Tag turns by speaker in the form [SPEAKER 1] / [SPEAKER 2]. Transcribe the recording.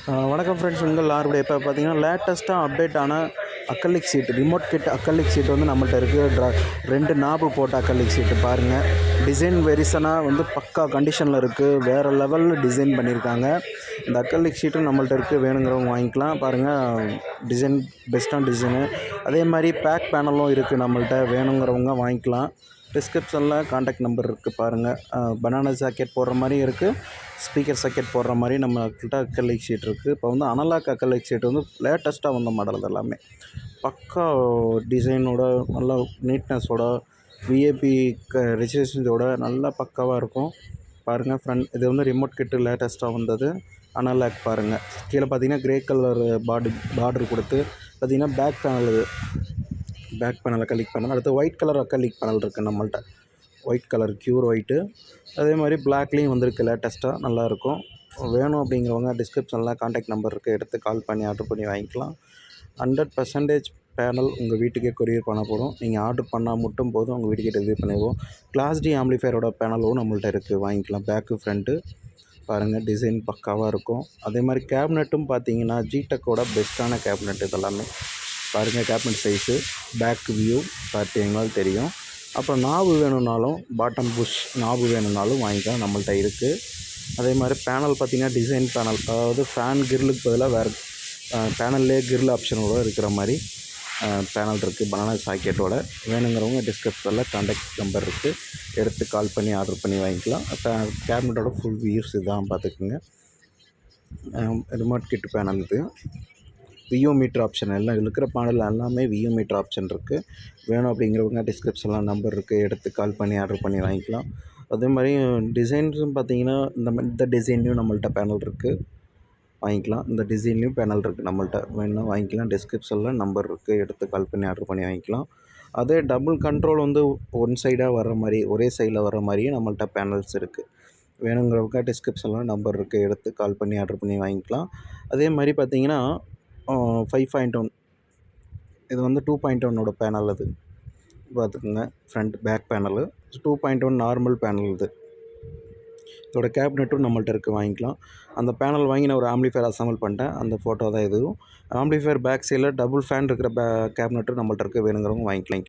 [SPEAKER 1] வணக்கம் ஃப்ரெண்ட்ஸ், உங்கள் ஆறுபடை இப்போ பார்த்தீங்கன்னா லேட்டஸ்ட்டாக அப்டேட் ஆன acrylic sheet, remote kit acrylic sheet வந்து நம்மள்ட்ட இருக்குது. 2 நாபு போட்ட அக்கலிக் சீட்டு பாருங்கள். டிசைன் வெரிசனாக வந்து பக்கா கண்டிஷனில் இருக்குது. வேறு லெவலில் டிசைன் பண்ணியிருக்காங்க. இந்த அக்கலிக் ஷீட்டும் நம்மள்ட்ட இருக்குது. வேணுங்கிறவங்க வாங்கிக்கலாம். பாருங்கள், டிசைன் பெஸ்ட்டான டிசைனு. அதே மாதிரி பேக் பேனலும் இருக்குது நம்மள்ட்ட. வேணுங்கிறவங்க வாங்கிக்கலாம். டிஸ்கிரிப்ஷனில் காண்டாக்ட் நம்பர் இருக்குது பாருங்கள். பனானா ஜாக்கெட் போடுற மாதிரி இருக்குது, ஸ்பீக்கர் சாக்கெட் போடுற மாதிரி நம்மக்கிட்ட அக்கலிக் ஷீட் இருக்குது. இப்போ வந்து அனலாக் அக்கலிக் ஷீட் வந்து லேட்டஸ்ட்டாக வந்த மாடல் எல்லாமே பக்கா டிசைனோட, நல்லா நீட்னஸோட, விஏபி ரிஜிஸ்ட்ரேஷன்ஸோட நல்லா பக்காவாக இருக்கும். பாருங்கள் ஃப்ரண்ட், இது வந்து ரிமோட் கிட்டு லேட்டஸ்ட்டாக வந்தது அனலாக். பாருங்கள், கீழே பார்த்தீங்கன்னா க்ரே கலர் பார்டர் கொடுத்து பார்த்தீங்கன்னா பேக் பேனல் அக்கலிக் பேனல். அடுத்து ஒயிட் கலர் அக்கலிக் பேனல் இருக்குது நம்மள்ட்ட. White colour cure white. அதே மாதிரி பிளாக்லேயும் வந்திருக்கு லேட்டஸ்ட்டாக, நல்லாயிருக்கும். வேணும் அப்படிங்கிறவங்க டிஸ்கிரிப்ஷனில் காண்டாக்ட் நம்பர் இருக்குது, எடுத்து கால் பண்ணி ஆர்டர் பண்ணி வாங்கிக்கலாம். 100% பேனல் உங்கள் வீட்டுக்கே கொரியர் பண்ணப்படும். நீங்கள் ஆர்டர் பண்ணால் மட்டும் போதும், உங்கள் வீட்டுக்கே டெலிவரி பண்ணிடுவோம். கிளாஸ் டி ஆம்பிளிஃபையரோட பேனலும் நம்மள்ட்ட இருக்குது, வாங்கிக்கலாம். பேக்கு ஃப்ரண்ட்டு பாருங்கள், டிசைன் பக்காவாக இருக்கும். அதே மாதிரி கேபினெட்டும் பார்த்தீங்கன்னா ஜிடெக்கோட பெஸ்ட்டான கேபினெட் இதெல்லாமே. பாருங்கள், கேபினெட் சைஸு, பேக் வியூ பார்த்தீங்கன்னாலும் தெரியும். அப்புறம் நாபு வேணும்னாலும், பாட்டம் புஷ் நாபு வேணும்னாலும் வாங்கிக்கலாம், நம்மள்ட்ட இருக்குது. அதே மாதிரி பேனல் பார்த்திங்கன்னா டிசைன் பேனல், அதாவது ஃபேன் கிரிலுக்கு பதிலாக வேறு பேனல்லே கிரில் ஆப்ஷனோட இருக்கிற மாதிரி பேனல் இருக்குது, பனானா சாக்கெட்டோட. வேணுங்கிறவங்க டிஸ்கிரிப்ஷனில் காண்டாக்ட் நம்பர் இருக்குது, எடுத்து கால் பண்ணி ஆர்டர் பண்ணி வாங்கிக்கலாம். கேபினட்டோட ஃபுல் வியூஸ் இதுதான் பார்த்துக்குங்க. ரிமோட் கிட் பேனல் இது. வியூ மீட்டர் ஆப்ஷன் எல்லாம் இருக்கிற பேனல் எல்லாமே வியூ மீட்டர் ஆப்ஷன் இருக்குது. வேணும் அப்படிங்கிறவங்க டிஸ்கிரிப்ஷனில் நம்பர் இருக்குது, எடுத்து கால் பண்ணி ஆர்டர் பண்ணி வாங்கிக்கலாம். அதே மாதிரி டிசைன்ஸும் பார்த்தீங்கன்னா இந்த டிசைன்லேயும் நம்மள்ட்ட பேனல் இருக்குது, வாங்கிக்கலாம். இந்த டிசைன்லேயும் பேனல் இருக்குது நம்மள்ட்ட, வேணும்னா வாங்கிக்கலாம். டிஸ்கிரிப்ஷனில் நம்பர் இருக்குது, எடுத்து கால் பண்ணி ஆர்டர் பண்ணி வாங்கிக்கலாம். அதே டபுள் கண்ட்ரோல் வந்து ஒன் சைடாக வர்ற மாதிரி, ஒரே சைடில் வர்ற மாதிரியும் நம்மள்ட்ட பேனல்ஸ் இருக்குது. வேணுங்கிறவங்க டிஸ்கிரிப்ஷனில் நம்பர் இருக்குது, எடுத்து கால் பண்ணி ஆர்டர் பண்ணி வாங்கிக்கலாம். அதே மாதிரி பார்த்தீங்கன்னா 5.1, இது வந்து 2.1 பேனல். அது பார்த்துக்குங்க, front back panel 2.1 normal panel. இதோட கேபினெட்டும் நம்மள்ட்ட இருக்குது, வாங்கிக்கலாம். அந்த பேனல் வாங்கி நான் ஒரு ஆம்பிளிஃபையர் அசம்பிள் பண்ணிட்டேன், அந்த ஃபோட்டோ தான் இதுவும். ஆம்பிளிஃபையர் பேக் சைடில் டபுள் ஃபேன் இருக்கிற கேபினெட்டும் நம்மள்ட்ட இருக்குது, வேணுங்கிறவங்க வாங்கிக்கலாம்.